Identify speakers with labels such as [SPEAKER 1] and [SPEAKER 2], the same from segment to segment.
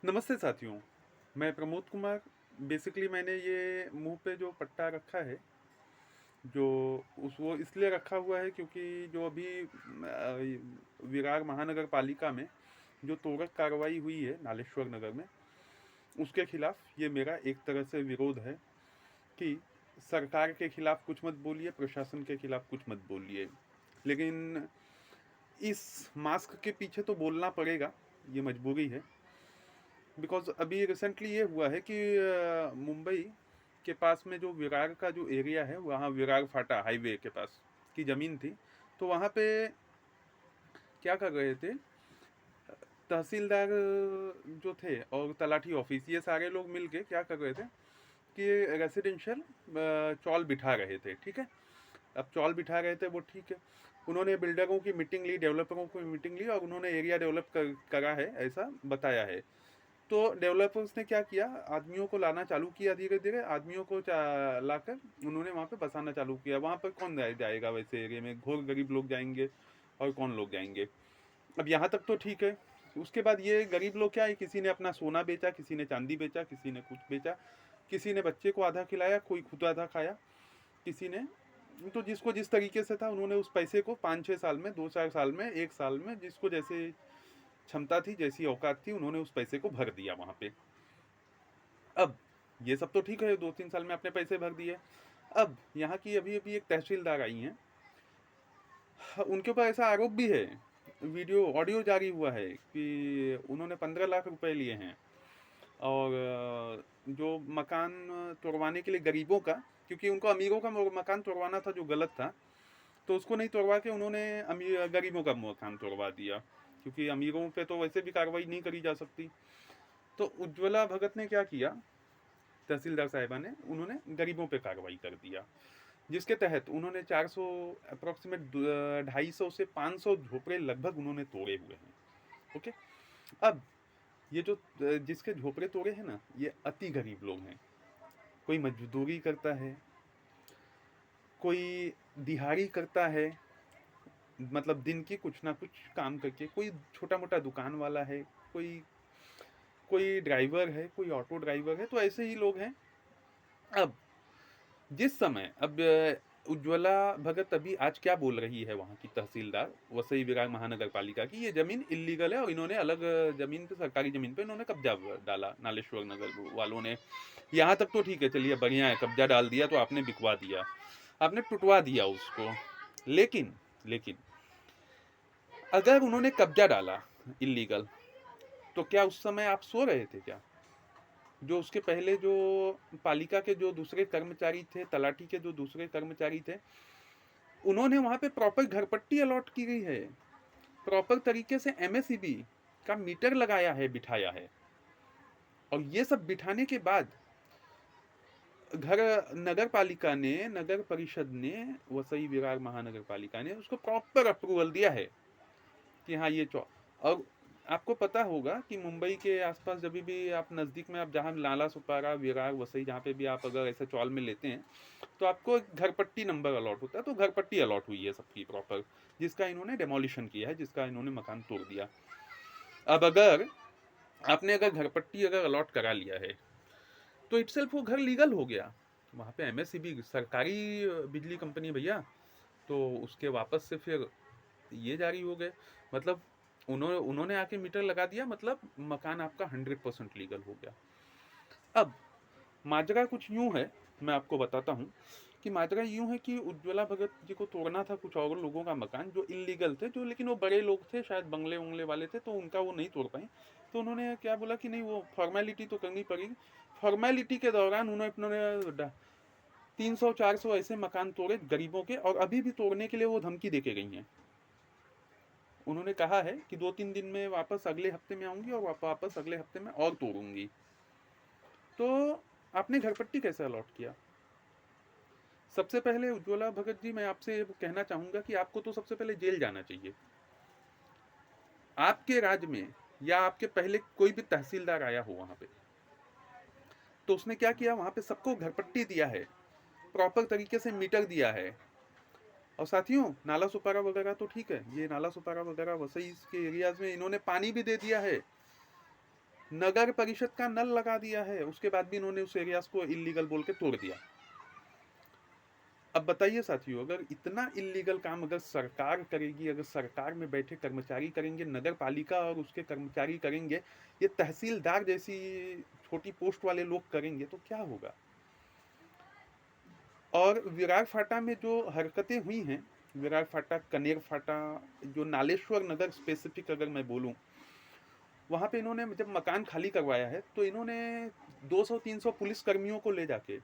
[SPEAKER 1] नमस्ते साथियों, मैं प्रमोद कुमार। बेसिकली मैंने ये मुंह पे जो पट्टा रखा है, जो उस वो इसलिए रखा हुआ है क्योंकि जो अभी विरार महानगर पालिका में जो त्वरित कार्रवाई हुई है नालेश्वर नगर में, उसके खिलाफ ये मेरा एक तरह से विरोध है कि सरकार के खिलाफ कुछ मत बोलिए, प्रशासन के खिलाफ कुछ मत बोलिए, लेकिन इस मास्क के पीछे तो बोलना पड़ेगा, ये मजबूरी है। बिकॉज अभी रिसेंटली ये हुआ है कि मुंबई के पास में जो विरार का जो एरिया है, वहाँ विरार फाटा हाईवे के पास की ज़मीन थी। तो वहाँ पे क्या कर रहे थे, तहसीलदार जो थे और तलाठी ऑफिस, ये सारे लोग मिल के क्या कर रहे थे कि रेसिडेंशियल चौल बिठा रहे थे। ठीक है, अब चौल बिठा रहे थे वो ठीक है, उन्होंने बिल्डरों की मीटिंग ली, डेवलपरों की मीटिंग ली और उन्होंने एरिया डेवलप करा है ऐसा बताया है। तो डेवलपर्स ने क्या किया, आदमियों को लाना चालू किया, धीरे धीरे आदमियों को लाकर उन्होंने वहाँ पे बसाना चालू किया। वहाँ पर कौन जाएगा, वैसे एरिया में घोर गरीब लोग जाएंगे और कौन लोग जाएंगे। अब यहाँ तक तो ठीक है। उसके बाद ये गरीब लोग क्या है, किसी ने अपना सोना बेचा, किसी ने चांदी बेचा, किसी ने कुछ बेचा, किसी ने बच्चे को आधा खिलाया, कोई खुद आधा खाया, किसी ने तो जिसको जिस तरीके से था उन्होंने उस पैसे को 5-6 साल में, 2-4 साल में, 1 साल में, जिसको जैसे क्षमता थी, जैसी औकात थी, उन्होंने उस पैसे को भर दिया वहाँ पे। अब ये सब तो ठीक है, 2-3 साल में अपने पैसे भर दिए। अब यहाँ की अभी अभी एक तहसीलदार आई हैं, उनके ऊपर ऐसा आरोप भी है, वीडियो ऑडियो जारी हुआ है कि उन्होंने 15 लाख रुपए लिए हैं और जो मकान तोड़वाने के लिए गरीबों का, क्योंकि उनको अमीरों का मकान तोड़वाना था जो गलत था, तो उसको नहीं तोड़वा के उन्होंने अमीर गरीबों का मकान तोड़वा दिया, क्योंकि अमीरों पे तो वैसे भी कार्रवाई नहीं करी जा सकती। तो उज्ज्वला भगत ने क्या किया, तहसीलदार साहिबा ने, उन्होंने गरीबों पे कार्रवाई कर दिया, जिसके तहत उन्होंने 400 अप्रोक्सीमेट 250 से 500 झोपड़े लगभग उन्होंने तोड़े हुए हैं। ओके। अब ये जो जिसके झोपड़े तोड़े हैं ना, ये अति गरीब लोग हैं। कोई मजदूरी करता है, कोई दिहाड़ी करता है, मतलब दिन की कुछ ना कुछ काम करके, कोई छोटा मोटा दुकान वाला है, कोई कोई ड्राइवर है, कोई ऑटो ड्राइवर है, तो ऐसे ही लोग हैं। अब जिस समय अब उज्ज्वला भगत अभी आज क्या बोल रही है, वहाँ की तहसीलदार वसई विरार महानगर पालिका की, ये जमीन इलीगल है और इन्होंने अलग जमीन पे, सरकारी जमीन पे इन्होंने कब्जा डाला, नालेश्वर नगर वालों ने। यहाँ तक तो ठीक है, चलिए बढ़िया है, कब्जा डाल दिया तो आपने बिकवा दिया, आपने टुटवा दिया उसको। लेकिन लेकिन अगर उन्होंने कब्जा डाला इलीगल, तो क्या उस समय आप सो रहे थे क्या? जो उसके पहले जो पालिका के जो दूसरे कर्मचारी थे, तलाठी के जो दूसरे कर्मचारी थे, उन्होंने वहां पे प्रॉपर घरपट्टी अलॉट की गई है, प्रॉपर तरीके से एमएसईबी का मीटर लगाया है, बिठाया है। और ये सब बिठाने के बाद घर नगर पालिका ने, नगर परिषद ने, वसई विरार महानगर पालिका ने उसको प्रॉपर अप्रूवल दिया है कि हाँ ये चौ। और आपको पता होगा कि मुंबई के आसपास जब भी आप नज़दीक में, आप जहाँ नाला सुपारा, विरार, वसई, जहाँ पे भी आप अगर ऐसे चौल में लेते हैं, तो आपको एक घरपट्टी नंबर अलॉट होता है। तो घरपट्टी अलॉट हुई है सबकी प्रॉपर, जिसका इन्होंने डेमोलिशन किया है, जिसका इन्होंने मकान तोड़ दिया। अब अगर आपने अगर घरपट्टी अगर अलॉट करा लिया है, तो इटसेल्फ वो घर लीगल हो गया। वहाँ पे एमएससीबी सरकारी बिजली कंपनी भैया, तो उसके वापस से फिर ये जारी हो गए। मतलब उन्होंने उन्होंने आके मीटर लगा दिया, मतलब मकान आपका 100% लीगल हो गया। अब माजरा कुछ यूं है, मैं आपको बताता हूँ कि माजरा यूं है कि उज्ज्वला भगत जी को तोड़ना था कुछ और लोगों का मकान जो इलीगल थे, जो लेकिन वो बड़े लोग थे, शायद बंगले उंगले वाले थे, तो उनका वो नहीं तोड़ पाए। तो उन्होंने क्या बोला कि नहीं, वो फॉर्मेलिटी तो करनी पड़ेगी। फॉर्मेलिटी के दौरान उन्होंने 300-400 ऐसे मकान तोड़े गरीबों के, और अभी भी तोड़ने के लिए वो धमकी देके गई हैं। उन्होंने कहा है कि 2-3 दिन में वापस अगले हफ्ते में आऊंगी और वापस अगले हफ्ते में और तोड़ूंगी। तो आपने घरपट्टी कैसे अलॉट किया? सबसे पहले उज्ज्वला भगत जी, मैं आपसे कहना चाहूंगा कि आपको तो सबसे पहले जेल जाना चाहिए। आपके राज्य में या आपके पहले कोई भी तहसीलदार आया हो वहां पे, तो उसने क्या किया, वहां पे सबको घरपट्टी दिया है, प्रॉपर तरीके से मीटर दिया है। और साथियों, नाला सुपारा वगैरह तो ठीक है, ये नाला सुपारा वगैरह वसई के एरियाज में इन्होंने पानी भी दे दिया है। नगर परिषद का नल लगा दिया है, उसके बाद भी इन्होंने उस एरियाज को इलीगल बोल के तोड़ दिया। अब बताइए साथियों, अगर इतना इलीगल काम अगर सरकार करेगी, अगर सरकार में बैठे कर्मचारी करेंगे, नगर पालिका और उसके कर्मचारी करेंगे, ये तहसीलदार जैसी छोटी पोस्ट वाले लोग करेंगे, तो क्या होगा। और विरार फाटा में जो हरकतें हुई हैं, विरार फाटा, कनेर फाटा, जो नालेश्वर नगर स्पेसिफिक अगर मैं बोलूं, वहां पे इन्होंने जब मकान खाली करवाया है तो इन्होंने 200-300 पुलिस कर्मियों को ले जाके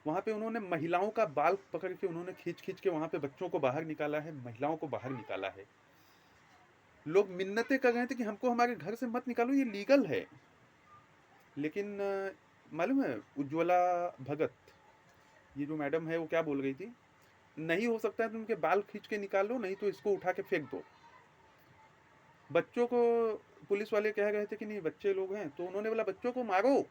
[SPEAKER 1] वहां पे उन्होंने महिलाओं का बाल पकड़ के उन्होंने खींच खींच के वहां पे बच्चों को बाहर निकाला है, महिलाओं को बाहर निकाला है। लोग मिन्नतें कर रहे थे कि हमको हमारे घर से मत निकालो, ये लीगल है। लेकिन मालूम है उज्ज्वला भगत, ये जो मैडम है, वो क्या बोल रही थी, नहीं हो सकता है तो उनके बाल खींच के निकालो, नहीं तो इसको उठा के फेंक दो। बच्चों को पुलिस वाले कह रहे थे कि नहीं बच्चे लोग हैं, तो उन्होंने बोला बच्चों को मारो,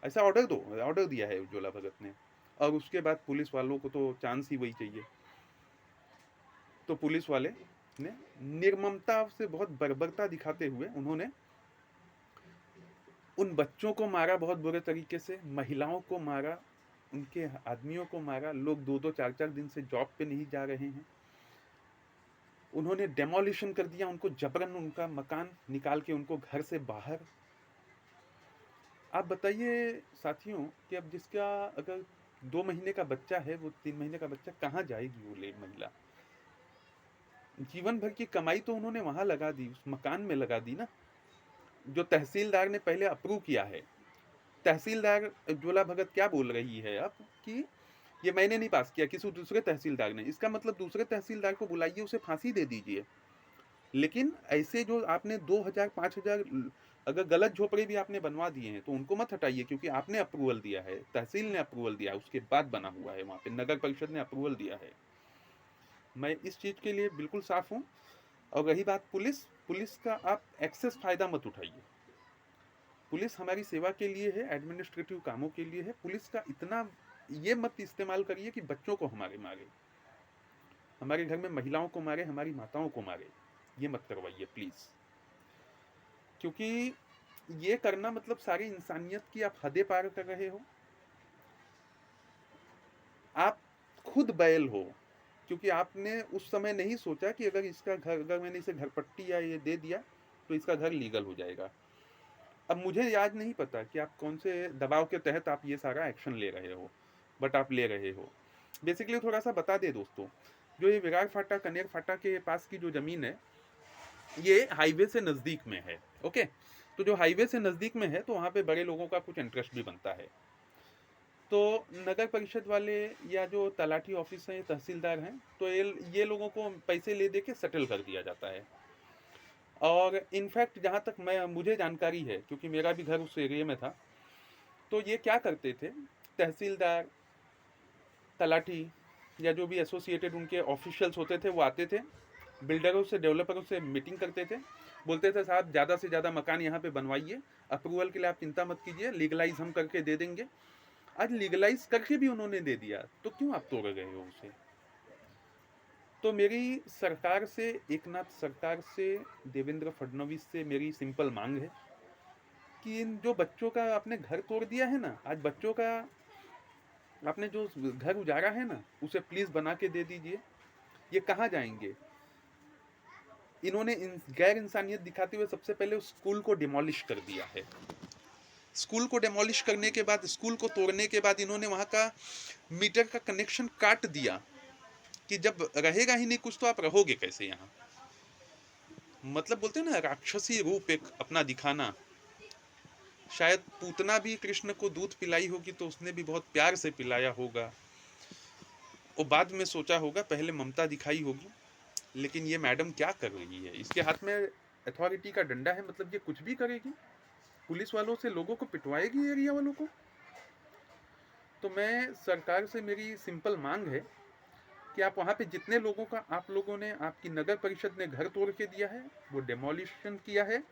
[SPEAKER 1] ऐसा ऑर्डर दो, ऑर्डर दिया है उज्ज्वला भगत ने। और उसके बाद पुलिस वालों को तो चांस ही वही चाहिए, तो पुलिस वाले ने निर्ममता से बहुत बर्बरता दिखाते हुए उन्होंने उन बच्चों को मारा, बहुत बुरे तरीके से महिलाओं को मारा, उनके आदमियों को मारा। लोग 2-2 4-4 दिन से जॉब पे नहीं जा रहे हैं। उन्होंने डेमोलिशन कर दिया, उनको जबरन उनका मकान निकाल के उनको घर से बाहर। आप बताइए साथियों कि अब जिसका अगर 2 महीने का बच्चा है, वो 3 महीने का बच्चा कहाँ जाएगी वो ले महिला। जीवन भर की कमाई तो उन्होंने वहां लगा दी, उस मकान में लगा दी ना, जो तहसीलदार ने पहले अप्रूव किया है। तहसीलदार ज्वाला भगत क्या बोल रही है अब कि ये मैंने नहीं पास किया, किसी दूसरे तहसीलदार ने। इसका मतलब दूसरे तहसीलदार को बुलाइए, उसे फांसी दे दीजिए। लेकिन ऐसे जो आपने 2000-5000 अगर गलत झोपड़े भी आपने बनवा दिए हैं तो उनको मत हटाइए, क्योंकि आपने अप्रूवल दिया है, तहसील ने अप्रूवल दिया है, उसके बाद बना हुआ है, वहां पे नगर परिषद ने अप्रूवल दिया है। मैं इस चीज के लिए बिल्कुल साफ हूँ। और रही बात पुलिस, पुलिस का आप एक्सेस फायदा मत उठाइए। पुलिस हमारी सेवा के लिए है, एडमिनिस्ट्रेटिव कामों के लिए है। पुलिस का इतना ये मत इस्तेमाल करिए कि बच्चों को हमारे मारे, हमारे घर में महिलाओं को मारे, हमारी माताओं को मारे, ये मत करवाइए प्लीज। क्योंकि ये करना मतलब सारी इंसानियत की आप हदें पार कर रहे हो। आप खुद बैल हो, क्योंकि आपने उस समय नहीं सोचा कि अगर इसका घर, अगर मैंने इसे घर पट्टी या ये दे दिया तो इसका घर लीगल हो जाएगा। अब मुझे याद नहीं पता कि आप कौन से दबाव के तहत आप ये सारा एक्शन ले रहे हो, बट आप ले रहे हो। बेसिकली थोड़ा सा बता दे दोस्तों, जो ये विरार फाटा, कनेर फाटा के पास की जो जमीन है, ये हाईवे से नज़दीक में है। ओके, तो जो हाईवे से नज़दीक में है तो वहाँ पे बड़े लोगों का कुछ इंटरेस्ट भी बनता है। तो नगर परिषद वाले या जो तलाठी ऑफिस हैं, तहसीलदार हैं, तो ये लोगों को पैसे ले दे के सेटल कर दिया जाता है। और इनफैक्ट जहाँ तक मुझे जानकारी है, क्योंकि मेरा भी घर उस एरिया में था, तो ये क्या करते थे, तहसीलदार, तलाठी या जो भी एसोसिएटेड उनके ऑफिशियल्स होते थे, वो आते थे, बिल्डरों से, डेवलपरों से मीटिंग करते थे, बोलते थे साहब ज़्यादा से ज़्यादा मकान यहाँ पे बनवाइए, अप्रूवल के लिए आप चिंता मत कीजिए, लीगलाइज हम करके दे देंगे। आज लीगलाइज करके भी उन्होंने दे दिया, तो क्यों आप तोड़ गए हो उसे। तो मेरी सरकार से, एकनाथ सरकार से, देवेंद्र फडणवीस से मेरी सिंपल मांग है कि इन जो बच्चों का आपने घर तोड़ दिया है ना, आज बच्चों का आपने जो घर उजाड़ा है ना, उसे प्लीज बना के दे दीजिए। ये कहाँ जाएंगे। इन्होंने गैर इंसानियत दिखाते हुए सबसे पहले उस स्कूल को डिमोलिश कर दिया है। स्कूल को डिमोलिश करने के बाद, स्कूल को तोड़ने के बाद इन्होंने वहां का मीटर का कनेक्शन काट दिया कि जब रहेगा ही नहीं कुछ तो आप रहोगे कैसे यहाँ। मतलब बोलते हैं ना, राक्षसी रूप एक अपना दिखाना। शायद पूतना भी कृष्ण को दूध पिलाई होगी तो उसने भी बहुत प्यार से पिलाया होगा, और बाद में सोचा होगा, पहले ममता दिखाई होगी। लेकिन ये मैडम क्या कर रही है, इसके हाथ में अथॉरिटी का डंडा है, मतलब ये कुछ भी करेगी, पुलिस वालों से लोगों को पिटवाएगी, एरिया वालों को। तो मैं सरकार से, मेरी सिंपल मांग है कि आप वहाँ पे जितने लोगों का आप लोगों ने, आपकी नगर परिषद ने घर तोड़ के दिया है, वो डेमोलिशन किया है,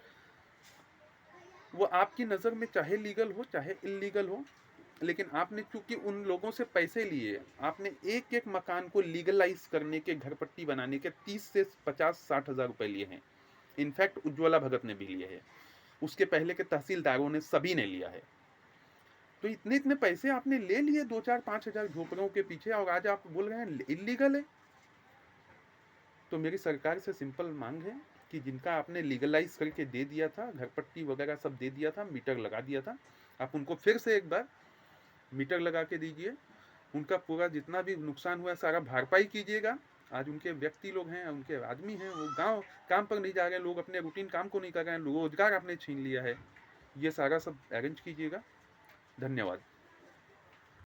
[SPEAKER 1] वो आपकी नज़र में चाहे लीगल हो चाहे इलीगल हो, लेकिन आपने चूंकि उन लोगों से पैसे लिए, आपने एक एक मकान को लीगलाइज करने के, घर पट्टी बनाने के 30 से 50-60 हज़ार रुपए लिए हैं। इनफैक्ट उज्ज्वला भगत ने भी लिए हैं। उसके पहले के तहसीलदारों ने, सभी ने लिया है। तो इतने इतने पैसे आपने ले लिए 2-4-5 हज़ार झोपड़ों के पीछे, और आज आप बोल रहे हैं इलीगल है। तो मेरी सरकार से सिंपल मांग है कि जिनका आपने लीगलाइज करके दे दिया था, घर पट्टी वगैरह सब दे दिया था, मीटर लगा दिया था, आप उनको फिर से एक बार मीटर लगा के दीजिए। उनका पूरा जितना भी नुकसान हुआ है सारा भरपाई कीजिएगा। आज उनके व्यक्ति लोग हैं, उनके आदमी हैं, वो गांव काम पर नहीं जा रहे हैं, लोग अपने रूटीन काम को नहीं कर रहे हैं, रोजगार आपने छीन लिया है। ये सारा सब अरेंज कीजिएगा। धन्यवाद।